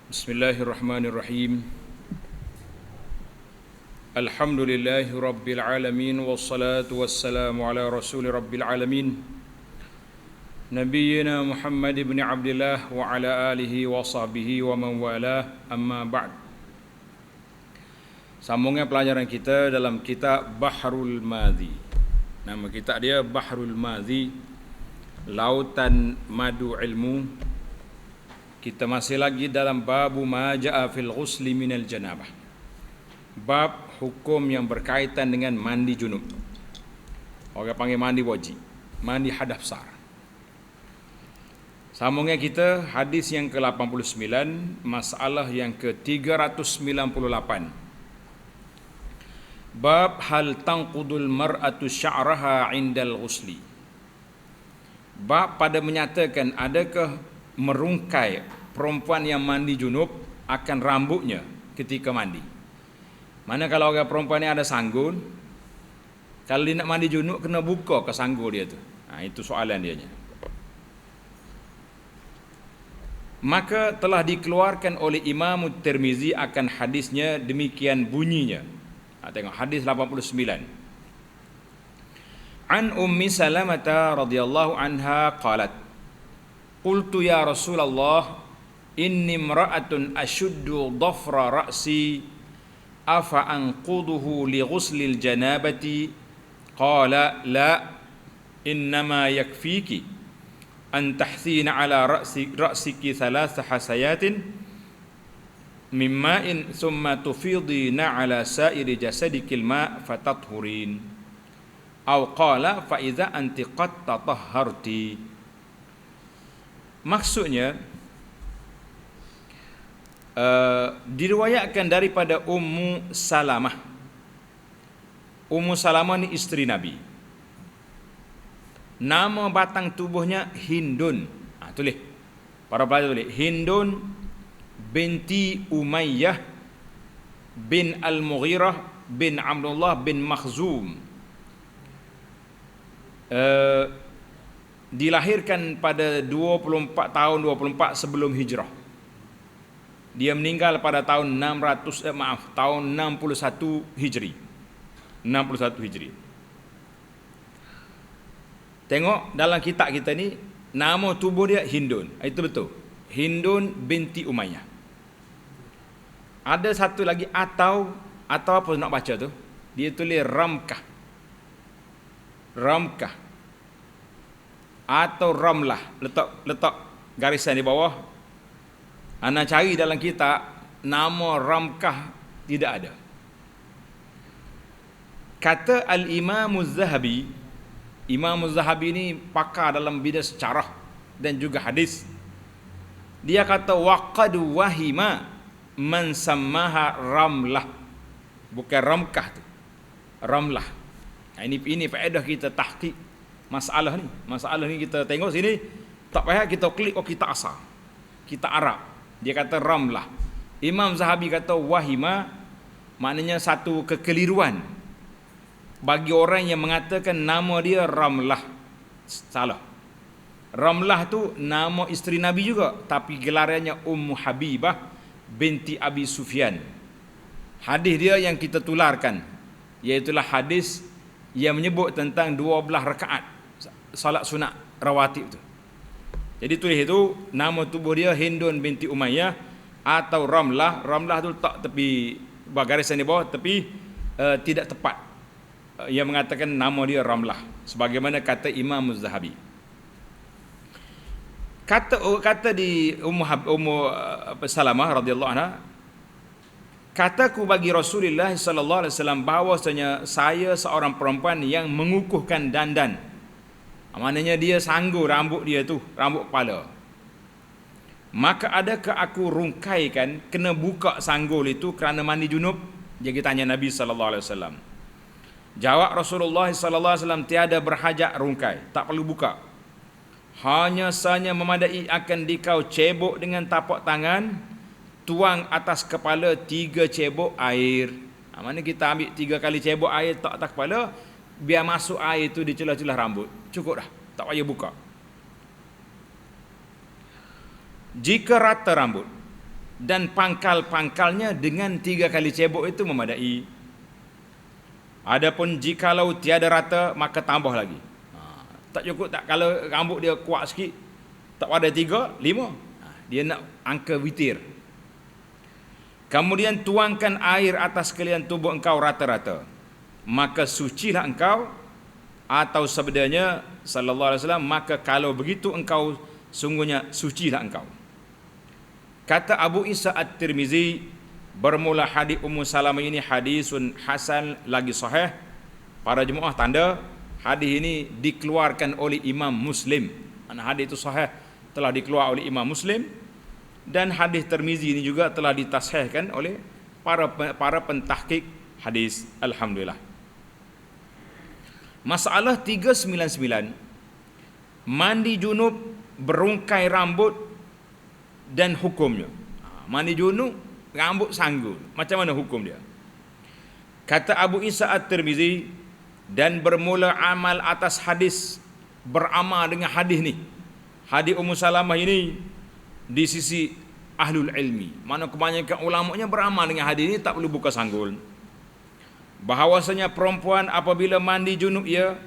Bismillahirrahmanirrahim. Alhamdulillahi rabbil alamin wassalatu wassalamu ala rasuli rabbil alamin Nabiyyina Muhammad ibn Abdullah wa ala alihi wa sahbihi wa man walah, amma ba'd. Sambungnya pelajaran kita dalam kitab Bahrul Madhi. Nama kitab dia Bahrul Madhi, Lautan Madu Ilmu. Kita masih lagi dalam babu ma ja'a fil ghusli minal janabah. Bab hukum yang berkaitan dengan mandi junub. Orang panggil mandi wajib, mandi hadas besar. Sambungnya kita hadis yang ke-89, masalah yang ke-398. Bab hal tanqudul mar'atu sya'raha 'indal ghusli. Bab pada menyatakan adakah merungkai perempuan yang mandi junub akan rambutnya ketika mandi. Mana kalau orang perempuan ni ada sanggul, kalau dia nak mandi junub kena buka ke sanggul dia tu. Itu soalan dia. Maka telah dikeluarkan oleh Imam Tirmizi akan hadisnya demikian bunyinya. Tengok hadis 89. An Ummi Salamah radhiyallahu anha qalat, qultu ya Rasulullah, inni imra'atun ashuddu dhafra ra'si afa anquduhu li ghuslil janabati. Qala la, innama yakfiki an tahthina ala ra'siki thalatha hasayatin min ma'in thumma tufidina ala sa'iri jasadikil ma' fatathurin. Aw qala fa idza anti qad tatahharti. Maksudnya diriwayatkan daripada Ummu Salamah. Ummu Salamah ni isteri Nabi. Nama batang tubuhnya Hindun. Tulis. Para pelajar tulis. Hindun binti Umayyah bin Al-Mughirah bin Abdullah bin Makhzum. Dilahirkan pada 24 sebelum hijrah. Dia meninggal pada tahun 61 Hijri. 61 Hijri. Tengok dalam kitab kita ni, nama tubuh dia Hindun. Itu betul. Hindun binti Umayyah. Ada satu lagi atau apa nak baca tu? Dia tulis Ramkah. Ramkah atau Ramlah. Letak garisan di bawah. Ana cari dalam kitab, nama Ramkah tidak ada. Kata Al-Imam Az-Zahabi, Imam Az-Zahabi ni pakar dalam bidang sejarah dan juga hadis. Dia kata waqad wahima man sammaha Ramlah. Bukan Ramkah tu. Ramlah. Ini faedah kita tahqiq masalah ni. Masalah ni kita tengok sini, tak payah kita klik kita asal. Kita Arab. Dia kata Ramlah. Imam Zahabi kata wahima, maknanya satu kekeliruan bagi orang yang mengatakan nama dia Ramlah. Salah. Ramlah tu nama isteri Nabi juga, tapi gelarannya Ummu Habibah binti Abi Sufyan. Hadis dia yang kita tularkan, iaitulah hadis yang menyebut tentang 12 rakaat salat sunat rawatib tu. Jadi tulis itu nama tubuh dia Hindun binti Umayyah atau Ramlah. Ramlah tu tak tepi garisan di bawah, tapi tidak tepat. Yang mengatakan nama dia Ramlah, sebagaimana kata Imam Az-Zahabi. Kata di Ummu Salamah radhiyallahu anha, kataku bagi Rasulullah sallallahu alaihi wasallam bahwasanya saya seorang perempuan yang mengukuhkan dandan. Maknanya dia sanggul rambut dia tu, rambut kepala. Maka adakah aku rungkaikan, kena buka sanggul itu kerana mandi junub? Dia tanya Nabi sallallahu alaihi wasallam. Jawab Rasulullah sallallahu alaihi wasallam, tiada berhajat rungkai, tak perlu buka. Hanya sahaja memadai akan dikau cebok dengan tapak tangan, tuang atas kepala 3 cebok air. Mana kita ambil 3 kali cebok air tak atas kepala, biar masuk air itu di celah-celah rambut. Cukup dah, tak payah buka. Jika rata rambut, dan pangkal-pangkalnya dengan 3 kali cebok itu memadai. Adapun jikalau tiada rata maka tambah lagi. Tak cukup tak, kalau rambut dia kuat sikit, tak ada 3, 5. Dia nak angka witir. Kemudian tuangkan air atas sekalian tubuh engkau rata-rata, maka sucilah engkau, atau sabdanya sallallahu alaihi wasallam, maka kalau begitu engkau sungguhnya sucilah engkau. Kata Abu Isa At-Tirmizi, bermula hadis Ummu Salamah ini hadisun hasan lagi sahih. Para jemaah tanda hadis ini dikeluarkan oleh Imam Muslim. Hadis itu sahih, telah dikeluarkan oleh Imam Muslim, dan hadis Tirmizi ini juga telah ditashihkan oleh para pentahqiq hadis. Alhamdulillah. Masalah 399, mandi junub, berungkai rambut dan hukumnya. Mandi junub, rambut sanggul, macam mana hukum dia? Kata Abu Isa At-Tirmizi, dan bermula amal atas hadis, beramal dengan hadis ni, hadis Ummu Salamah ini, di sisi ahlul ilmi, mana kebanyakan ulamanya beramal dengan hadis ini, tak perlu buka sanggul. Bahawasanya perempuan apabila mandi junub ia,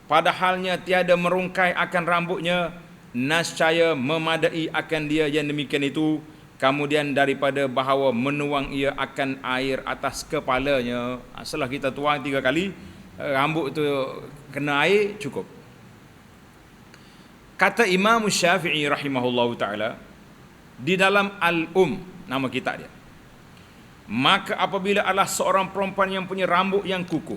padahalnya tiada merungkai akan rambutnya, nascaya memadai akan dia yang demikian itu. Kemudian daripada bahawa menuang ia akan air atas kepalanya. Setelah kita tuang 3 kali, rambut itu kena air, cukup. Kata Imam Syafi'i rahimahullahu ta'ala, di dalam nama kitab dia, maka apabila adalah seorang perempuan yang punya rambut yang kukuh,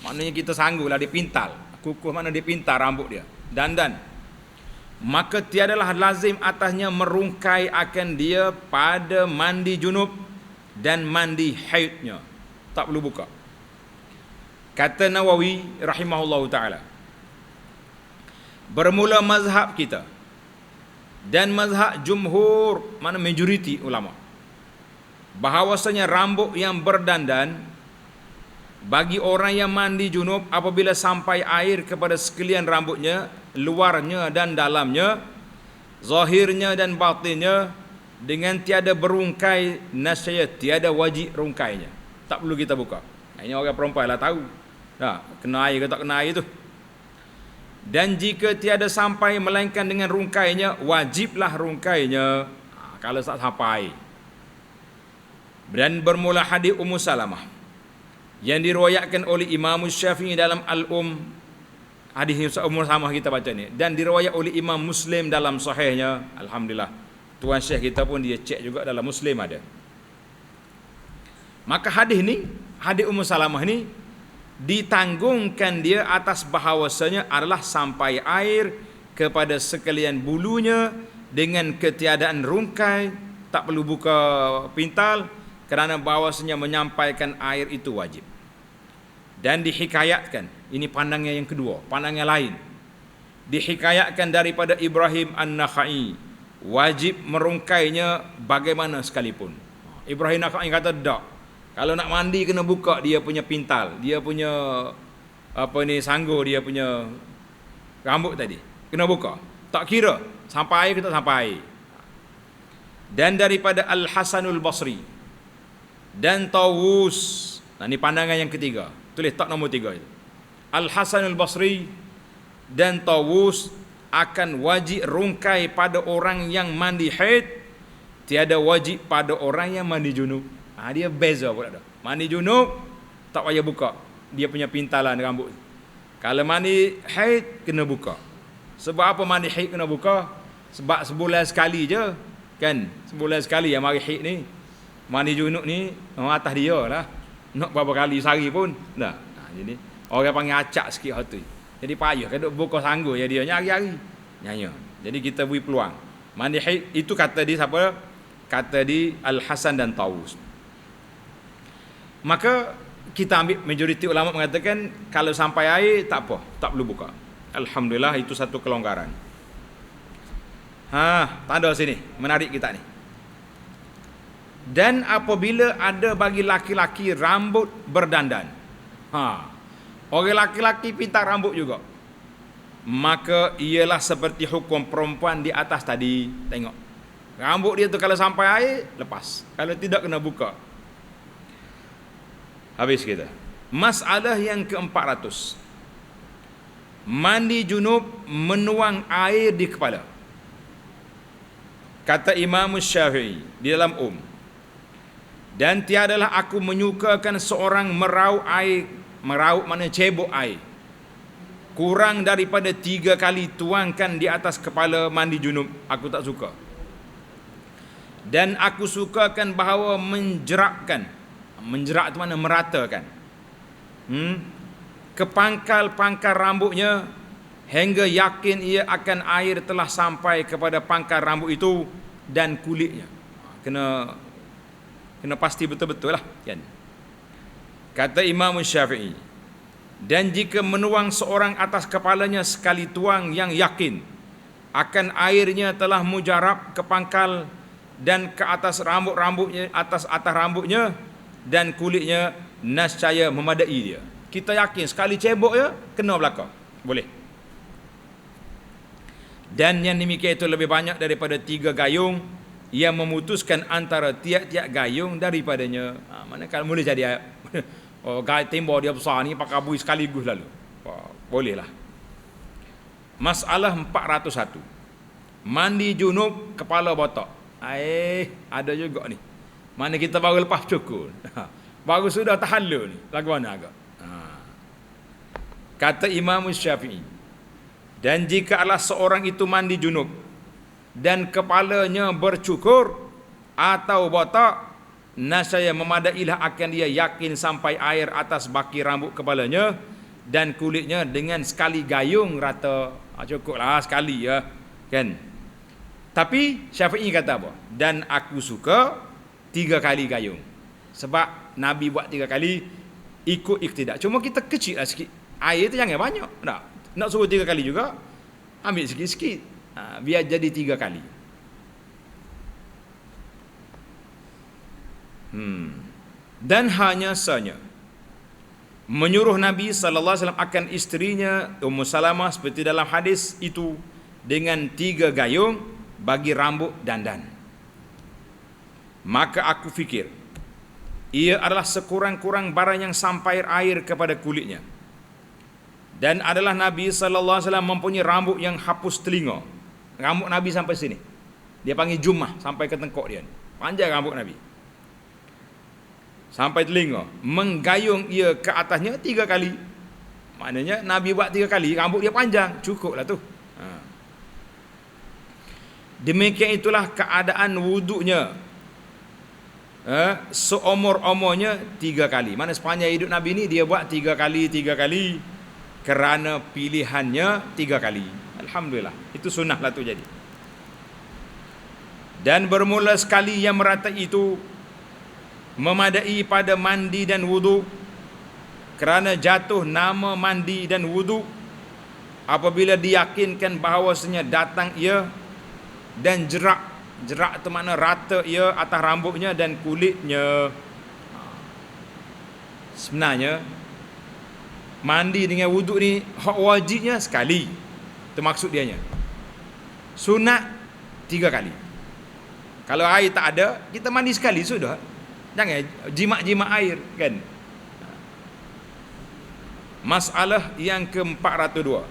maknanya kita sanggullah dia pintal, kukuh mana dia pintal rambut dia, dandan, maka tiadalah lazim atasnya merungkai akan dia pada mandi junub dan mandi haidnya, tak perlu buka. Kata Nawawi rahimahullahu ta'ala, bermula mazhab kita dan mazhab jumhur, mana majoriti ulama, bahawasanya rambut yang berdandan bagi orang yang mandi junub, apabila sampai air kepada sekalian rambutnya, luarnya dan dalamnya, zahirnya dan batinnya, dengan tiada berungkai, nascaya tiada wajib rungkainya, tak perlu kita buka. Ini orang perempuan lah tahu kena air ke tak kena air tu. Dan jika tiada sampai melainkan dengan rungkainya, wajiblah rungkainya kalau tak sampai. Dan bermula hadis Ummu Salamah yang diriwayatkan oleh Imam Syafi'i dalam hadis Ummu Salamah kita baca ni, dan diriwayat oleh Imam Muslim dalam sahihnya. Alhamdulillah, tuan syekh kita pun dia cek juga dalam Muslim ada. Maka hadis Ummu Salamah ni ditanggungkan dia atas bahawasanya adalah sampai air kepada sekalian bulunya dengan ketiadaan rungkai, tak perlu buka pintal, kerana bahawasanya menyampaikan air itu wajib. Dan dihikayatkan, ini pandangan yang kedua, pandangan lain, dihikayatkan daripada Ibrahim An-Nakhai, wajib merungkainya bagaimana sekalipun. Ibrahim An-Nakhai kata tak, kalau nak mandi kena buka dia punya pintal, dia punya sanggul, dia punya rambut tadi kena buka, tak kira sampai air ke tak sampai air. Dan daripada Al-Hasanul Basri dan Tawus, ini pandangan yang ketiga, tulis tak nombor 3 itu. Al-Hasanul Basri dan Tawus akan wajib rungkai pada orang yang mandi haid, tiada wajib pada orang yang mandi junub. Dia beza pula dah. Mandi junub tak payah buka dia punya pintalan rambut. Kalau mandi haid kena buka. Sebab apa mandi haid kena buka? Sebab sebulan sekali je kan, sebulan sekali yang mari haid ni. Mandi junub ni atas dia lah, nak berapa kali sehari pun dah. Jadi orang panggil acak sikit hati. Jadi payah kan duk buka sanggul ya dia hari-hari nyanyi. Jadi kita beri peluang mandi haid. Itu kata di siapa? Kata di Al-Hasan dan Tawus. Maka kita ambil majoriti ulama mengatakan kalau sampai air tak apa, tak perlu buka. Alhamdulillah, itu satu kelonggaran. Tanda sini menarik kita ni. Dan apabila ada bagi laki-laki rambut berdandan, orang laki-laki pintar rambut juga, maka ialah seperti hukum perempuan di atas tadi. Tengok, Rambut dia tu kalau sampai air, lepas. Kalau tidak, kena buka. Habis kita. Masalah yang ke-400. Mandi junub menuang air di kepala. Kata Imam Syafi'i di dalam dan tiadalah aku menyukakan seorang meraup air, meraup mana cebok air, kurang daripada 3 kali tuangkan di atas kepala mandi junub. Aku tak suka. Dan aku sukakan bahawa menjerakkan, menjerak itu mana meratakan, ke pangkal-pangkal rambutnya hingga yakin ia akan air telah sampai kepada pangkal rambut itu dan kulitnya. Kena pasti betul-betul lah kan. Kata Imam Syafi'i, dan jika menuang seorang atas kepalanya sekali tuang yang yakin akan airnya telah mujarab ke pangkal dan ke atas rambut-rambutnya, atas rambutnya dan kulitnya, nescaya memadai dia. Kita yakin sekali cebok ya kena belakang, boleh. Dan yang demikian itu lebih banyak daripada 3 gayung yang memutuskan antara tiap-tiap gayung daripadanya. Mana kalau boleh jadi gayung tembok dia besar ni pakai bui sekaligus lalu. Boleh lah. Masalah 401. Mandi junub kepala botak. Ada juga ni. Mana kita baru lepas cukur. Baru sudah tahallul ni. Lagu mana agak? Kata Imam Syafi'i, dan jika adalah seorang itu mandi junub dan kepalanya bercukur atau botak, nasaya memadailah akan dia yakin sampai air atas baki rambut kepalanya dan kulitnya dengan sekali gayung rata. Cukuplah sekali ya kan. Tapi Syafi'i kata apa? Dan aku suka 3 kali gayung. Sebab Nabi buat 3 kali, ikut iktidak. Cuma kita kecil lah sikit. Air tu jangan banyak. Nak suruh 3 kali juga, ambil sikit-sikit. Biar jadi 3 kali. Dan hanya saja menyuruh Nabi sallallahu alaihi wasallam akan isterinya Ummu Salamah seperti dalam hadis itu dengan 3 gayung bagi rambut dandan. Maka aku fikir ia adalah sekurang-kurang barang yang sampai air kepada kulitnya. Dan adalah Nabi sallallahu alaihi wasallam mempunyai rambut yang hapus telinga. Rambut Nabi sampai sini. Dia panggil jumah sampai ke tengkok dia. Panjang rambut Nabi. Sampai telinga. Menggayung ia ke atasnya 3 kali. Maknanya Nabi buat 3 kali, rambut dia panjang. Cukuplah tu. Demikian itulah keadaan wuduknya. Seumur-umurnya 3 kali. Mana sepanjang hidup Nabi ni dia buat 3 kali. Kerana pilihannya 3 kali. Alhamdulillah. Itu sunnah lah tu jadi. Dan bermula sekali yang merata itu memadai pada mandi dan wudu, kerana jatuh nama mandi dan wudu apabila diyakinkan bahawasanya datang ia dan jerak itu makna rata ia atas rambutnya dan kulitnya. Sebenarnya mandi dengan wuduk ni hak wajibnya sekali. Itu maksud dianya. Sunat 3 kali. Kalau air tak ada, kita mandi sekali sudah. Jangan jimat-jimat air kan. Masalah yang ke-402.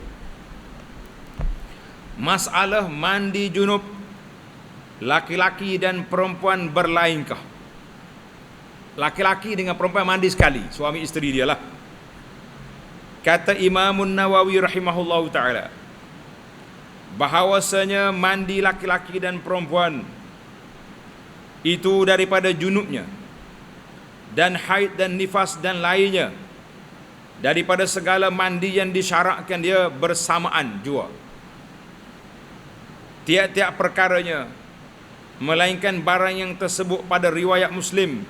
Masalah mandi junub laki-laki dan perempuan berlainkah. Laki-laki dengan perempuan mandi sekali, suami isteri dia lah. Kata Imam Nawawi rahimahullahu ta'ala, bahawasanya mandi laki-laki dan perempuan itu daripada junubnya dan haid dan nifas dan lainnya, daripada segala mandi yang disyarakkan dia bersamaan jua. Tiap-tiap perkaranya, melainkan barang yang tersebut pada riwayat Muslim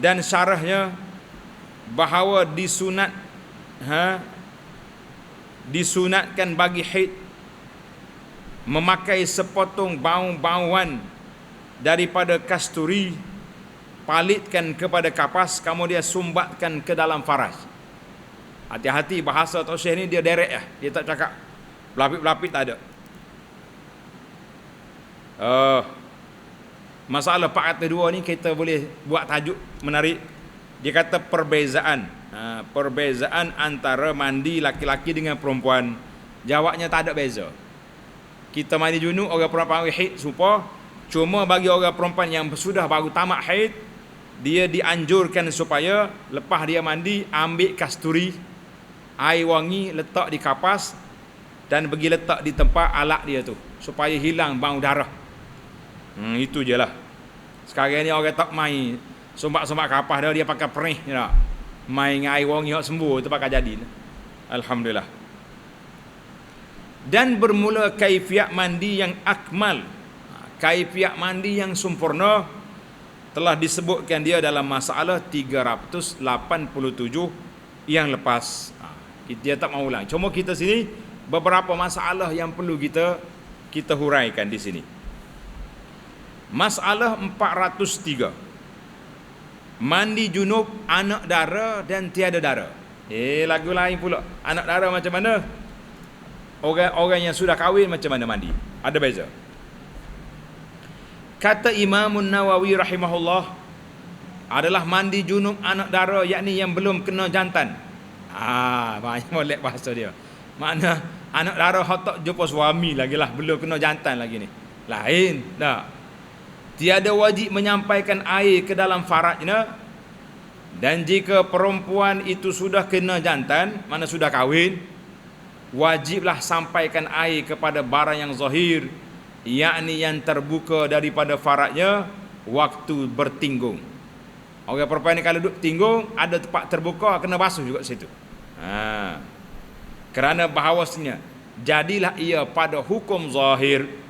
dan syarahnya, bahawa disunatkan bagi haid memakai sepotong bau-bauan daripada kasturi, palitkan kepada kapas, kemudian sumbatkan ke dalam faraj. Hati-hati bahasa Tok Syekh ni dia direct lah. Dia tak cakap belapit-belapit, tak ada. Masalah 402 ni kita boleh buat tajuk menarik. Dia kata perbezaan. Perbezaan antara mandi laki-laki dengan perempuan. Jawabnya tak ada beza. Kita mandi junub, orang perempuan haid serupa. Cuma bagi orang perempuan yang sudah baru tamat haid, dia dianjurkan supaya lepas dia mandi, ambil kasturi, air wangi, letak di kapas dan pergi letak di tempat alat dia tu, supaya hilang bau darah. Itu je lah. Sekarang ni orang tak main sombak-sombak kapas dia pakai perih je tak. Main dengan air wangi hak sembuh tu pakai jadi. Alhamdulillah. Dan bermula kaifiat mandi yang akmal. Kaifiat mandi yang sempurna telah disebutkan dia dalam masalah 387 yang lepas. Dia tak mau ulang. Cuma kita sini beberapa masalah yang perlu kita huraikan di sini. Masalah 403. Mandi junub anak dara dan tiada dara. Lagu lain pula. Anak dara macam mana? Orang yang sudah kahwin macam mana mandi? Ada beza. Kata Imam Nawawi rahimahullah, adalah mandi junub anak dara, yakni yang belum kena jantan. Banyak molek bahasa dia. Makna anak dara hak tak jumpa suami lagi lah, belum kena jantan lagi ni. Lain tak. Tiada wajib menyampaikan air ke dalam farajnya, dan jika perempuan itu sudah kena jantan, mana sudah kahwin, wajiblah sampaikan air kepada barang yang zahir, yakni yang terbuka daripada farajnya waktu bertinggung. Orang perempuan ni kalau duduk tinggung, ada tempat terbuka, kena basuh juga situ. Kerana bahawasanya jadilah ia pada hukum zahir.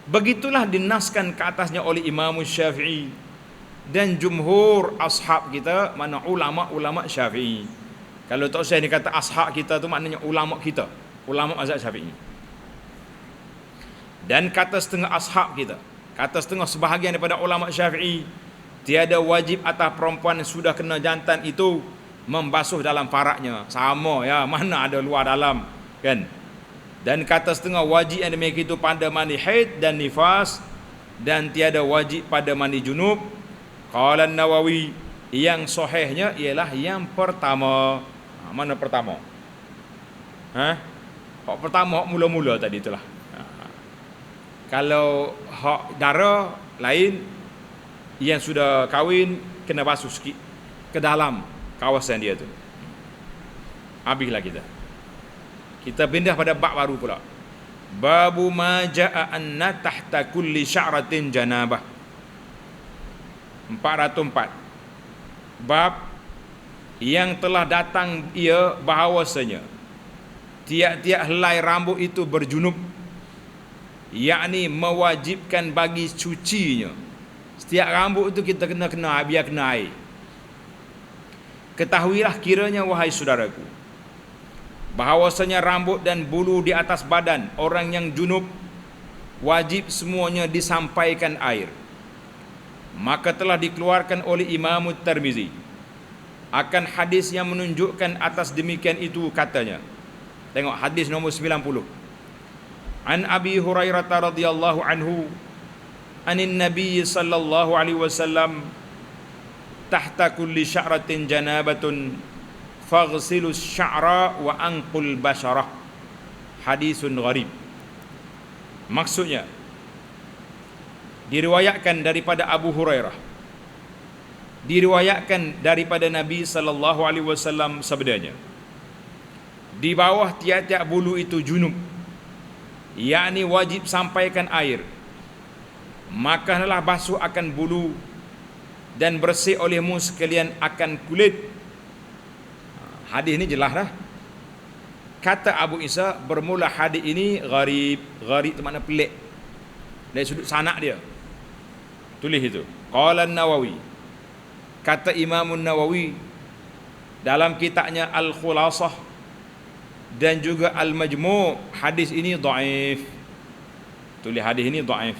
Begitulah dinaskan ke atasnya oleh Imam Syafi'i dan jumhur ashab kita, mana ulama-ulama Syafi'i. Kalau tak usah ni kata ashab kita tu maknanya ulama kita, ulama mazhab Syafi'i. Dan kata setengah ashab kita, kata setengah sebahagian daripada ulama Syafi'i, tiada wajib atas perempuan yang sudah kena jantan itu membasuh dalam farajnya. Sama ya, mana ada luar dalam kan. Dan kata setengah wajib yang demikian itu pada mandi haid dan nifas, dan tiada wajib pada mandi junub. Qala Nawawi, yang sahihnya ialah yang pertama. Mana pertama? Hak pertama, hak mula-mula tadi itulah. Kalau hak dara lain, yang sudah kahwin kena basuh sikit ke dalam kawasan dia tu. Habislah kita pindah pada bab baru pula. Babu ma jaa anna tahta kulli sya'ratin janabah. 404. Bab yang telah datang ia bahawasanya tiap-tiap helai rambut itu berjunub, yakni mewajibkan bagi cucinya. Setiap rambut itu kita kena biar kena air. Ketahuilah kiranya wahai saudaraku, bahawasanya rambut dan bulu di atas badan orang yang junub wajib semuanya disampaikan air. Maka telah dikeluarkan oleh Imam Tirmizi akan hadis yang menunjukkan atas demikian itu, katanya. Tengok hadis nombor 90. An Abi Hurairah radhiyallahu anhu anin Nabi sallallahu alaihi wasallam tahta kulli sya'ratin janabatun faghsilus sya'ra wa anqul basyarah. Hadisun gharib. Maksudnya diriwayatkan daripada Abu Hurairah, diriwayatkan daripada Nabi sallallahu alaihi wasallam sabdanya, di bawah tiap-tiap bulu itu junub, yakni wajib sampaikan air, maka hendaklah basuh akan bulu dan bersih olehmu sekalian akan kulit. Hadis ini jelas dah. Kata Abu Isa, bermula hadis ini gharib. Gharib itu makna pelik dari sudut sanak dia. Tulis itu. Qala Nawawi, kata Imam Nawawi dalam kitabnya Al-Khulasah dan juga Al-Majmu', hadis ini dhaif. Tulis hadis ini dhaif.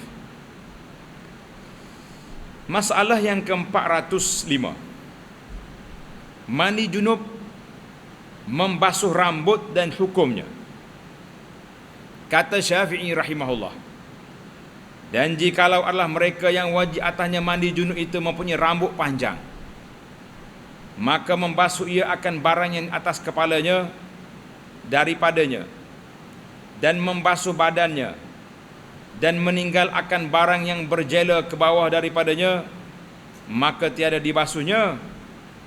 Masalah yang ke-405. Mandi junub membasuh rambut dan hukumnya. Kata Syafi'i rahimahullah, Dan jikalau adalah mereka yang wajib atasnya mandi junub itu mempunyai rambut panjang, maka membasuh ia akan barang yang atas kepalanya daripadanya, dan membasuh badannya, dan meninggal akan barang yang berjela ke bawah daripadanya, maka tiada dibasuhnya,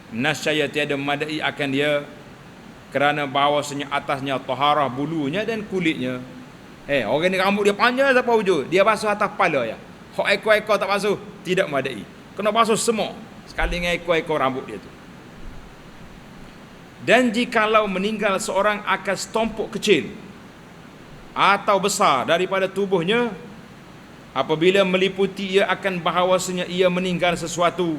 nascaya tiada memadai akan dia, kerana bahawasanya atasnya taharah bulunya dan kulitnya. Orang ni rambut dia panjang sampai hujung, dia basuh atas kepala ya. Hak ekor-ekor tak basuh, tidak memadai. Kena basuh semua sekali dengan ekor-ekor rambut dia tu. Dan jikalau meninggal seorang akan setumpuk kecil atau besar daripada tubuhnya, apabila meliputi ia akan bahawasanya ia meninggal sesuatu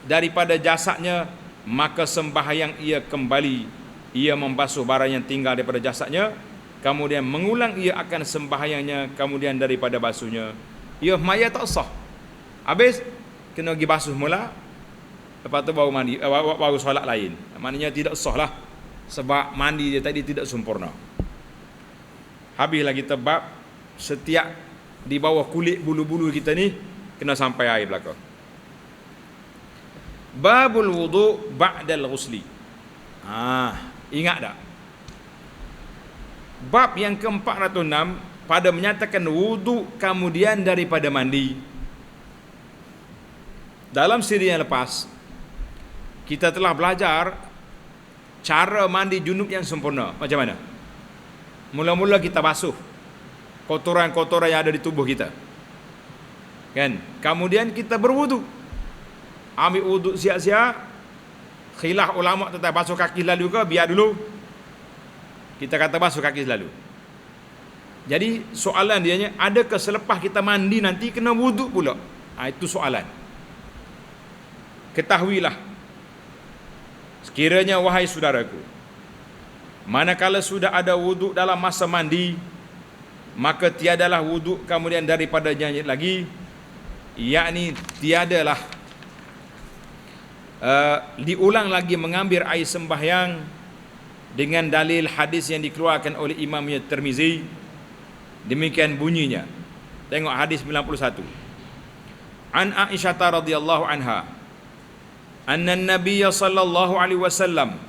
daripada jasadnya, maka sembahyang ia kembali, ia membasuh barang yang tinggal daripada jasadnya, kemudian mengulang ia akan sembahyangnya, kemudian daripada basuhnya. Ia mayat tak sah. Habis kena pergi basuh mula, lepas tu baru mandi, baru solat lain. Maknanya tidak sah lah, sebab mandi dia tadi tidak sempurna. Habislah kita bab setiap di bawah kulit bulu-bulu kita ni kena sampai air belakang. Babul wudu ba'dal ghusli. Ingat tak? Bab yang ke-406 pada menyatakan wudu kemudian daripada mandi. Dalam siri yang lepas kita telah belajar cara mandi junub yang sempurna. Macam mana? Mula-mula kita basuh kotoran-kotoran yang ada di tubuh kita, kan? Kemudian kita berwudu, ambil wudu siap-siap. Khilaf ulama tentang basuh kaki lalu ke, biar dulu. Kita kata basuh kaki selalu. Jadi soalan dianya, adakah selepas kita mandi nanti kena wuduk pula? Itu soalan. Ketahuilah, sekiranya wahai saudaraku, manakala sudah ada wuduk dalam masa mandi, maka tiadalah wuduk kemudian daripadanya lagi, yakni tiadalah diulang lagi mengambil air sembahyang dengan dalil hadis yang dikeluarkan oleh Imam Tirmizi. Demikian bunyinya. Tengok hadis 91. An Aisyah radhiyallahu anha, anna an-nabiy sallallahu alaihi wasallam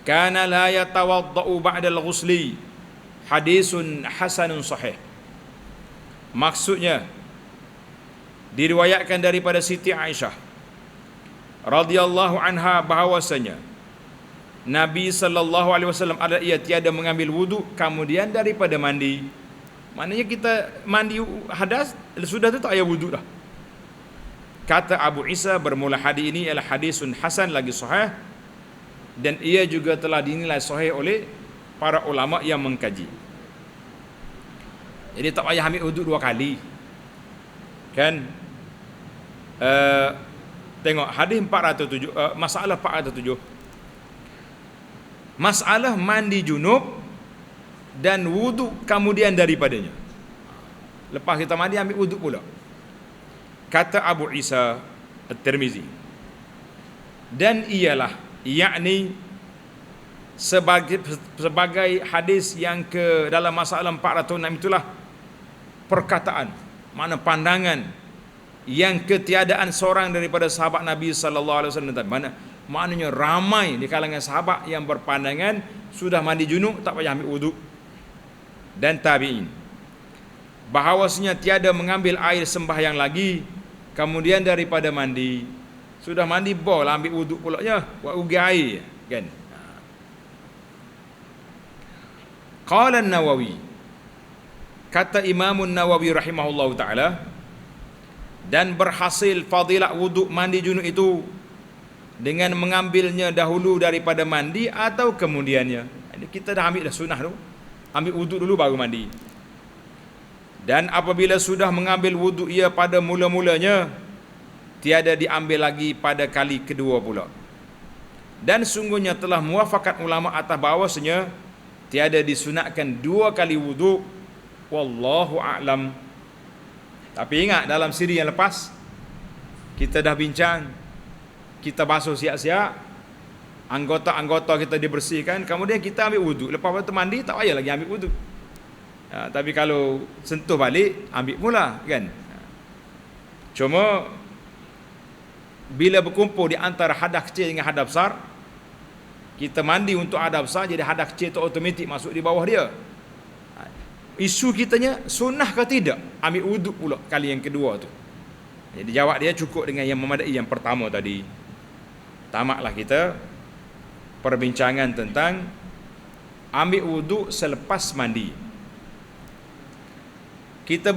kana la yatawaddau ba'da al-ghusli. Hadisun hasanun sahih. Maksudnya diriwayatkan daripada Siti Aisyah radhiyallahu anha bahawasanya Nabi sallallahu alaihi wasallam ada ia tiada mengambil wudu kemudian daripada mandi. Maknanya kita mandi hadas sudah tu tak payah wudu dah. Kata Abu Isa, bermula hadis ini ialah hadisun hasan lagi sahih, dan ia juga telah dinilai sahih oleh para ulama yang mengkaji. Jadi tak payah ambil wudu dua kali, kan? Tengok hadis 407, masalah 407. Masalah mandi junub dan wudu kemudian daripadanya. Lepas kita mandi ambil wudu pula. Kata Abu Isa At-Tirmizi, dan ialah yakni sebagai hadis yang ke dalam masalah 406 itulah perkataan, mana pandangan yang ketiadaan seorang daripada sahabat Nabi sallallahu alaihi wasallam. Maknanya ramai di kalangan sahabat yang berpandangan sudah mandi junub tak payah ambil wudu, dan tabi'in bahawasanya tiada mengambil air sembahyang lagi kemudian daripada mandi. Sudah mandi bol ambil wudu pula nya, buat ugi air, kan? Qala an-Nawawi, kata Imam Nawawi rahimahullahu taala, dan berhasil fadilat wudu mandi junub itu dengan mengambilnya dahulu daripada mandi atau kemudiannya. Kita dah ambil dah sunnah tu, ambil wudu dulu baru mandi. Dan apabila sudah mengambil wudu ia pada mula-mulanya, tiada diambil lagi pada kali kedua pula. Dan sungguhnya telah muafakat ulama atas bahawasanya tiada disunatkan dua kali wudu. Wallahu a'lam. Tapi ingat, dalam siri yang lepas kita dah bincang, kita basuh siap-siap, anggota-anggota kita dibersihkan, kemudian kita ambil wudu. Lepas itu mandi tak payah lagi ambil wudu. Tapi kalau sentuh balik, ambil pula kan. Cuma bila berkumpul di antara hadas kecil dengan hadas besar, kita mandi untuk hadas besar, jadi hadas kecil itu automatik masuk di bawah dia. Isu kitanya sunnah ke tidak ambil wuduk pula kali yang kedua tu. Jadi jawab dia cukup dengan yang memadai yang pertama tadi. Tamatlah kita perbincangan tentang ambil wuduk selepas mandi. Kita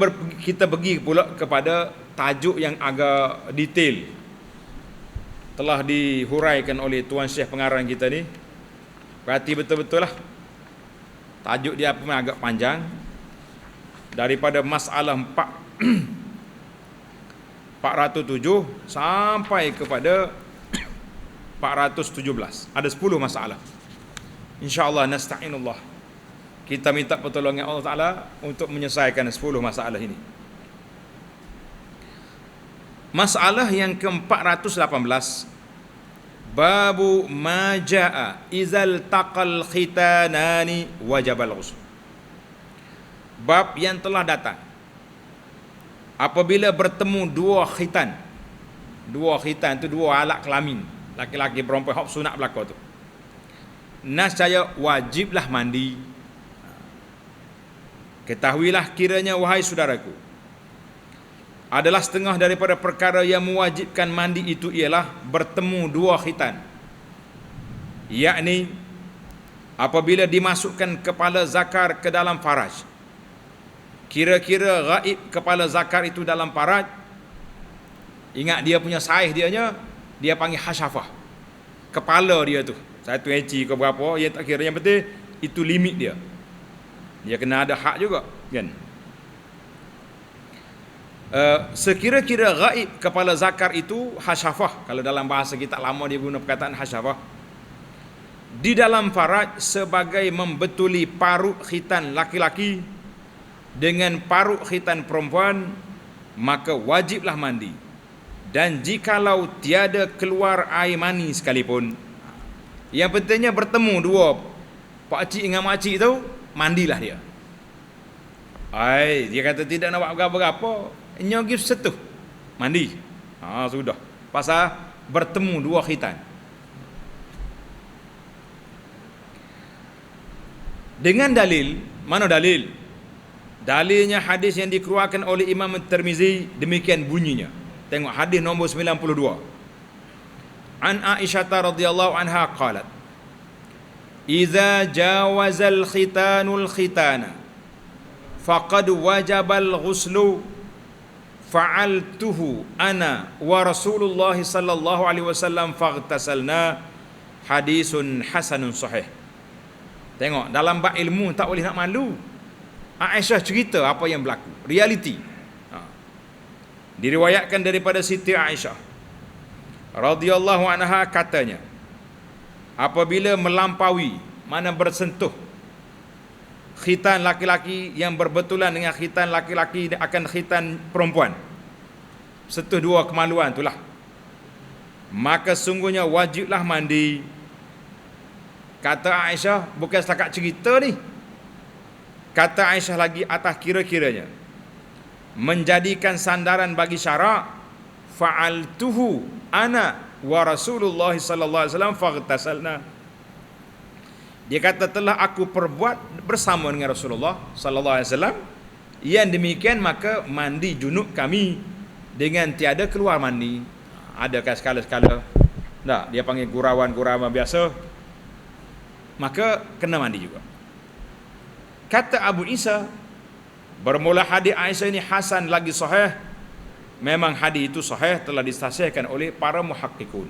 pergi pula kepada tajuk yang agak detail. Telah dihuraikan oleh Tuan Syekh pengarang kita ni. Perhati betul-betul lah. Tajuk dia pun agak panjang. Daripada masalah 407 sampai kepada 417. Ada 10 masalah. InsyaAllah nasta'inullah. Kita minta pertolongan Allah Ta'ala untuk menyelesaikan 10 masalah ini. Masalah yang ke-418. Babu ma ja'a izal taqal khitanani wajabal ghusl. Bab yang telah datang apabila bertemu dua khitan. Dua khitan itu dua alat kelamin, laki-laki perempuan, hak sunat belaka tu. Nascaya wajiblah mandi. Ketahuilah kiranya wahai saudaraku, adalah setengah daripada perkara yang mewajibkan mandi itu ialah bertemu dua khitan, yakni apabila dimasukkan kepala zakar ke dalam faraj. Kira-kira gaib kepala zakar itu dalam faraj, ingat dia punya saiz dia panggil hasyafah. Kepala dia tu 1 inci ke berapa, yang tak kira, yang penting itu limit dia. Dia kena ada hak juga kan. Sekira-kira gaib kepala zakar itu hasyafah. Kalau dalam bahasa kita lama dia guna perkataan hasyafah. Di dalam faraj sebagai membetuli parut khitan laki-laki dengan parut khitan perempuan, maka wajiblah mandi. Dan jikalau tiada keluar air mani sekalipun, yang pentingnya bertemu dua pakcik dengan makcik tu, mandilah dia. Dia kata tidak nak buat apa-apa, nyogif setuh, mandi. Sudah. Pasal bertemu dua khitan. Dengan dalil, mana dalil? Dalilnya hadis yang dikeluarkan oleh Imam Tirmizi, demikian bunyinya. Tengok hadis nombor 92. An Aisyah radhiyallahu anha qalat, "Idza jawazal khitanul khitana faqad wajabal ghuslu fa'altuhu ana wa Rasulullah sallallahu alaihi wasallam faghtasalna." Hadisun hasanun sahih. Tengok, dalam bab ilmu tak boleh nak malu. Aisyah cerita apa yang berlaku, realiti. Diriwayatkan daripada Siti Aisyah radhiyallahu anha katanya, apabila melampaui, mana bersentuh khitan laki-laki yang berbetulan dengan khitan laki-laki akan khitan perempuan, sentuh dua kemaluan itulah, maka sungguhnya wajiblah mandi. Kata Aisyah, bukan setakat cerita ni. Kata Aisyah lagi atas kira-kiranya, menjadikan sandaran bagi syarak, fa'altuhu ana wa Rasulullah sallallahu alaihi wasallam faghtasalna. Dia kata telah aku perbuat bersama dengan Rasulullah sallallahu alaihi wasallam, yang demikian maka mandi junub kami dengan tiada keluar mandi. Adakah sekala-sekala tak, dia panggil gurauan-gurauan biasa, maka kena mandi juga. Kata Abu Isa, bermula hadis Aisyah ini hasan lagi sahih. Memang hadis itu sahih, telah disahihkan oleh para muhaqqiqun.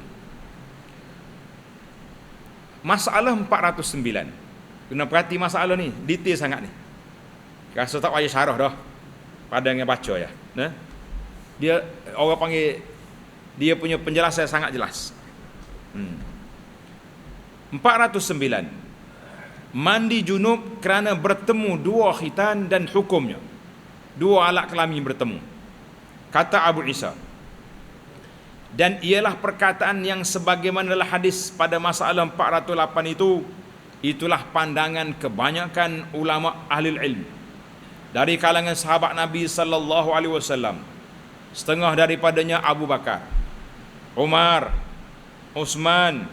Masalah 409. Kena perhati masalah ni, detail sangat ni. Rasa tak payah syarah dah, pada yang baca ya. Dia orang panggil, dia punya penjelasan sangat jelas. 409. Mandi junub kerana bertemu dua khitan dan hukumnya. Dua alat kelamin bertemu. Kata Abu Isa, dan ialah perkataan yang sebagaimana dalam hadis pada masalah 408 itu, itulah pandangan kebanyakan ulama ahli ilmu, dari kalangan sahabat Nabi sallallahu alaihi wasallam. Setengah daripadanya Abu Bakar, Umar, Utsman,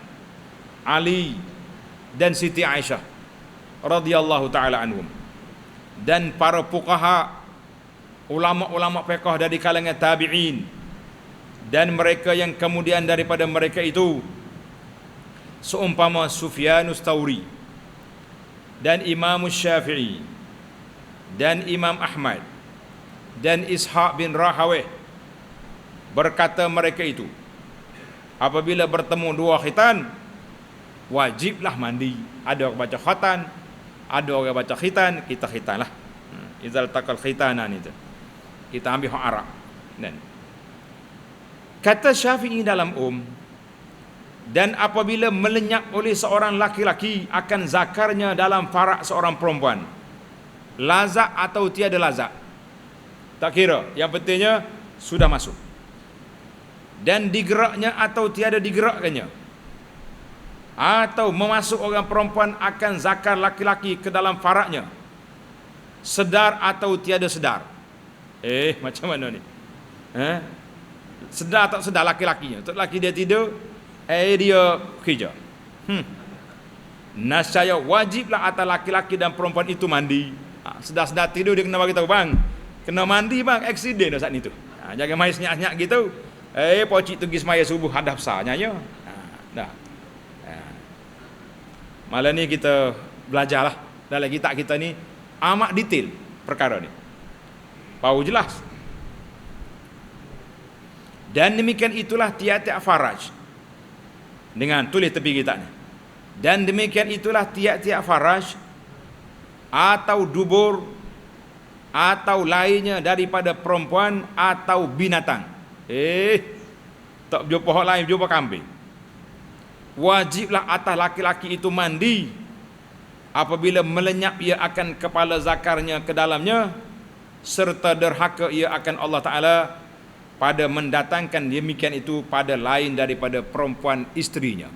Ali dan Siti Aisyah radhiyallahu taala anhum. Dan para fuqaha, ulama-ulama fiqh dari kalangan tabi'in, dan mereka yang kemudian daripada mereka itu seumpama Sufyanus Tsauri dan Imam Syafi'i dan Imam Ahmad dan Ishaq bin Rahawih, berkata mereka itu apabila bertemu dua khitan wajiblah mandi. Ada orang baca khatan, ada orang baca khitan, kita khitan lah. Izal taqal khitanan itu kita ambil hak Arab. Dan kata Syafi'i dalam dan apabila melenyap oleh seorang laki-laki akan zakarnya dalam farak seorang perempuan, lazak atau tiada lazak, tak kira, yang pentingnya sudah masuk. Dan digeraknya atau tiada digerakkannya, atau memasuk orang perempuan akan zakar laki-laki ke dalam faraknya, sedar atau tiada sedar. Macam mana ni? Sedar tak sedar laki-lakinya? Untuk laki dia tidur, dia kerja. Nascaya wajiblah atas laki-laki dan perempuan itu mandi. Sedar-sedar tidur dia kena bagi tahu, bang, kena mandi bang, aksiden saat itu. Jangan main senyak-senyak gitu. Pocik tu pergi semaya subuh hadap besarnya ya. Dah. Malam ni kita belajarlah dalam kitab kita ni amat detail perkara ni. Bau jelas. Dan demikian itulah tiap-tiap faraj. Dengan tulis tepi kitab ni. Dan demikian itulah tiap-tiap faraj atau dubur atau lainnya daripada perempuan atau binatang. Tak jumpa hak lain, jumpa kambing. Wajiblah atas laki-laki itu mandi apabila melenyap ia akan kepala zakarnya ke dalamnya, serta derhaka ia akan Allah Ta'ala pada mendatangkan demikian itu pada lain daripada perempuan isterinya.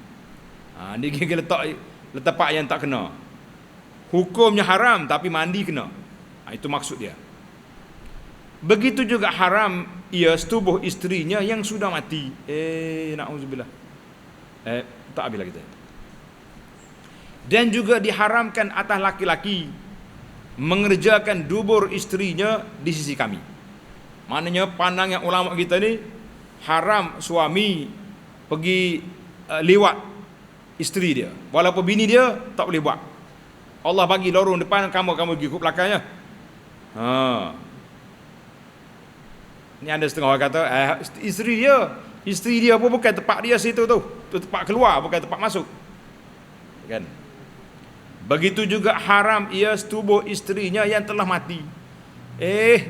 Dia kira letak pak yang tak kena. Hukumnya haram tapi mandi kena. Itu maksud dia. Begitu juga haram ia setubuh isterinya yang sudah mati. Na'udzubillah. Tak habis lagi. Dan juga diharamkan atas laki-laki mengerjakan dubur isterinya di sisi kami. Maknanya pandangan ulama kita ni haram suami pergi lewat isteri dia. Walaupun bini dia tak boleh buat. Allah bagi lorong depan, kamu pergi ke belakangnya. Ni ada setengah orang kata isteri dia pun bukan tempat dia situ tu. Tu tempat keluar, bukan tempat masuk. Kan? Begitu juga haram ia setubuh isterinya yang telah mati.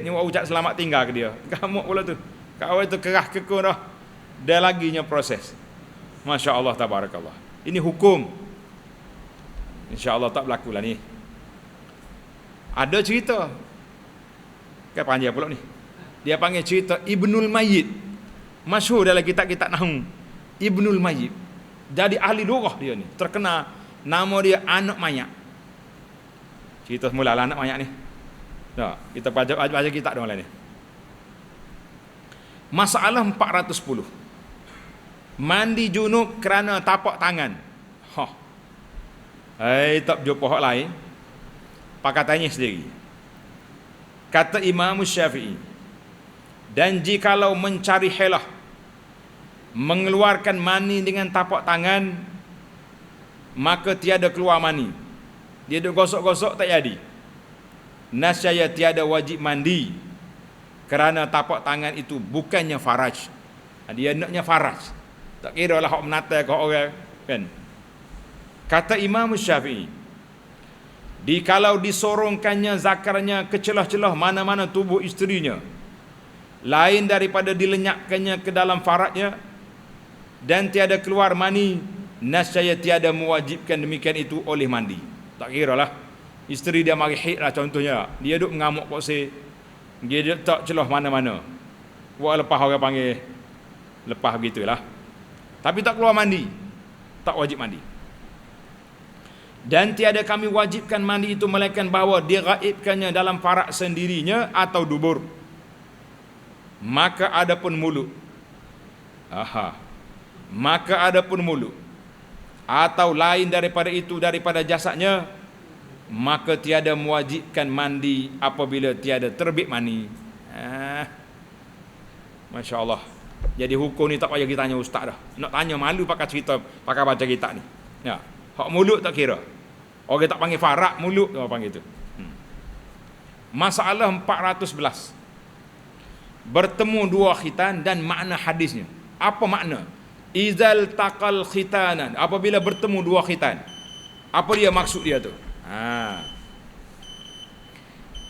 Ni awak ucap selamat tinggal ke dia. Kamu pula tu. Kau itu kerah kekun dah. Dia laginya proses. Masya Allah, tabarakallah. Ini hukum. InsyaAllah tak berlaku lah ni. Ada cerita. Kan panjang pula ni. Dia panggil cerita Ibnul Mayyit. Masyhur dalam kitab-kitab Nahwu. Ibnul Mayyit. Jadi ahli lughah dia ni. Terkenal. Nama dia anak mayat. Cerita semula lah anak mayat ni. Kita baca kitab dong lah ni. Masalah 410. Mandi junub kerana tapak tangan. Tak jumpa hak lain. Pakai tanya sendiri. Kata Imam Syafi'i, dan jikalau mencari helah, mengeluarkan mani dengan tapak tangan, maka tiada keluar mani. Dia duk gosok-gosok tak jadi. Nascaya tiada wajib mandi kerana tapak tangan itu bukannya faraj. Dia naknya faraj. Tak kira lah hak menata ke orang, kan. Kata Imam Syafi'i, dikalau disorongkannya zakarnya ke celah-celah mana-mana tubuh isterinya, lain daripada dilenyapkannya ke dalam faradnya, dan tiada keluar mani, nascaya tiada mewajibkan demikian itu oleh mandi. Tak kira lah isteri dia mari haid lah contohnya, dia duduk mengamuk kok dia tak celah mana-mana, buat lepas orang panggil lepas begitulah, tapi tak keluar mandi, tak wajib mandi. Dan tiada kami wajibkan mandi itu melainkan bahawa diraibkannya dalam farak sendirinya atau dubur. Maka adapun mulut, maka adapun mulut atau lain daripada itu daripada jasadnya, maka tiada mewajibkan mandi apabila tiada terbit mani. Masya Allah. Jadi hukum ni tak payah kita tanya ustaz dah. Nak tanya malu pakai cerita, pakai baca kitab ni. Ya, hak mulut tak kira. Orang tak panggil farak, mulut orang panggil itu. Masalah 411. Bertemu dua khitan dan makna hadisnya. Apa makna? Izal taqal khitanan. Apabila bertemu dua khitan. Apa dia maksud dia tu?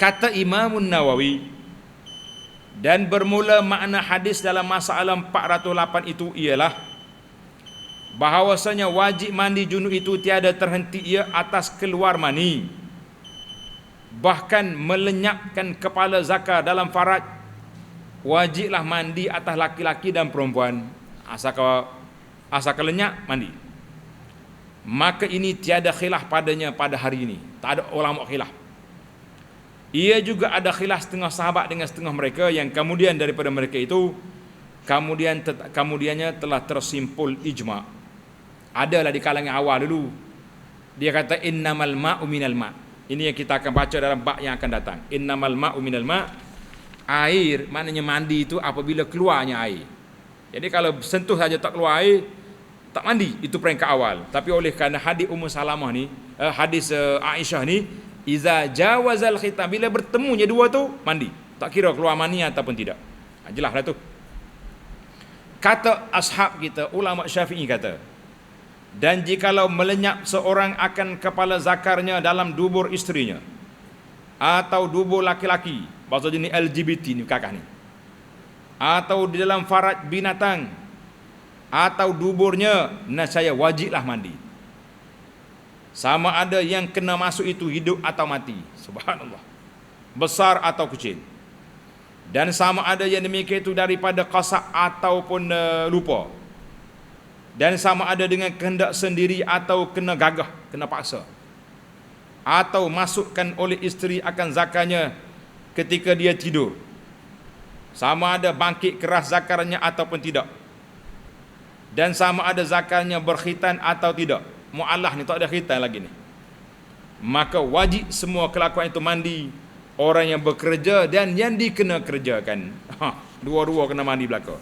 Kata Imam Nawawi, dan bermula makna hadis dalam masalah 408 itu ialah bahawasanya wajib mandi junub itu tiada terhenti ia atas keluar mani, bahkan melenyapkan kepala zakar dalam faraj, wajiblah mandi atas laki-laki dan perempuan. Asal lenyap mandi. Maka ini tiada khilaf padanya pada hari ini. Tak ada ulama khilaf. Ia juga ada khilaf setengah sahabat dengan setengah mereka, yang kemudian daripada mereka itu kemudiannya telah tersimpul ijma'. Adalah di kalangan awal dulu. Dia kata innamal ma'u minal ma'. Ini yang kita akan baca dalam bab yang akan datang. Innamal ma'u minal ma'. Air maknanya mandi itu apabila keluarnya air. Jadi kalau sentuh saja tak keluar air, tak mandi, itu peringkat awal. Tapi oleh kerana hadis Ummu Salamah ni, hadis Aisyah ni, iza jawazal khitam, bila bertemunya dua tu mandi, tak kira keluar mani ataupun tidak. Jelaslah tu. Kata ashab kita, ulama Syafi'i kata, dan jikalau melenyap seorang akan kepala zakarnya dalam dubur isterinya atau dubur laki-laki, bahasa jenis LGBT ni kakak ni, atau di dalam faraj binatang atau duburnya, nescaya wajiblah mandi, sama ada yang kena masuk itu hidup atau mati. Subhanallah. Besar atau kecil. Dan sama ada yang demikian itu daripada qasak ataupun lupa. Dan sama ada dengan kehendak sendiri atau kena gagah, kena paksa, atau masukkan oleh isteri akan zakarnya ketika dia tidur. Sama ada bangkit keras zakarnya ataupun tidak. Dan sama ada zakarnya berkhitan atau tidak. Mu'allah ni tak ada khitan lagi ni. Maka wajib semua kelakuan itu mandi. Orang yang bekerja dan yang dikena kerjakan. Dua-dua kena mandi belaka.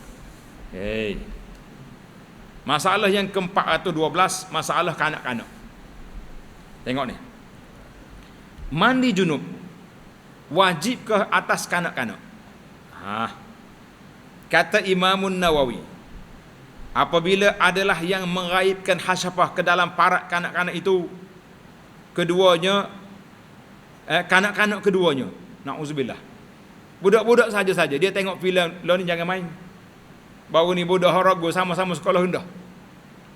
Masalah yang ke-412, masalah kanak-kanak. Tengok ni. Mandi junub wajib ke atas kanak-kanak? Kata Imam Nawawi, apabila adalah yang meraibkan hasyafah ke dalam parak kanak-kanak itu, keduanya kanak-kanak keduanya, na'udzubillah, budak-budak saja-saja, dia tengok filem, lo ni jangan main. Baru ni budak harago sama-sama sekolah rendah.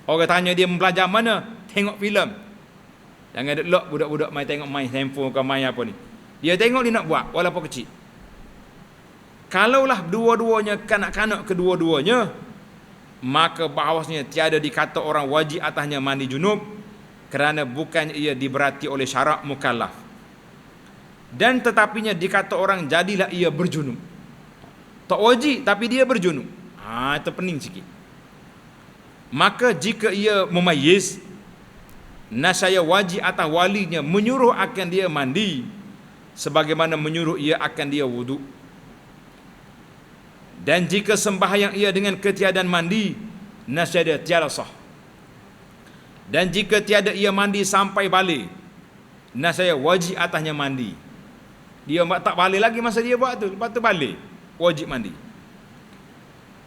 Orang tanya dia mempelajar mana? Tengok filem. Jangan delok budak-budak main handphone ke main apa ni. Dia tengok dia nak buat walaupun kecil. Kalaulah dua-duanya kanak-kanak kedua-duanya, maka bahawasanya tiada dikata orang wajib atasnya mandi junub, kerana bukan ia diberati oleh syarak mukallaf. Dan tetapinya dikata orang jadilah ia berjunub. Tak wajib tapi dia berjunub. Itu pening sikit. Maka jika ia memayyiz, nasaya wajib atas walinya menyuruh akan dia mandi, sebagaimana menyuruh ia akan dia wuduk. Dan jika sembahyang ia dengan ketiadaan mandi, nasya tiada sah. Dan jika tiada ia mandi sampai balik, nasya wajib atasnya mandi. Dia tak balik lagi masa dia buat tu, lepas tu balik, wajib mandi.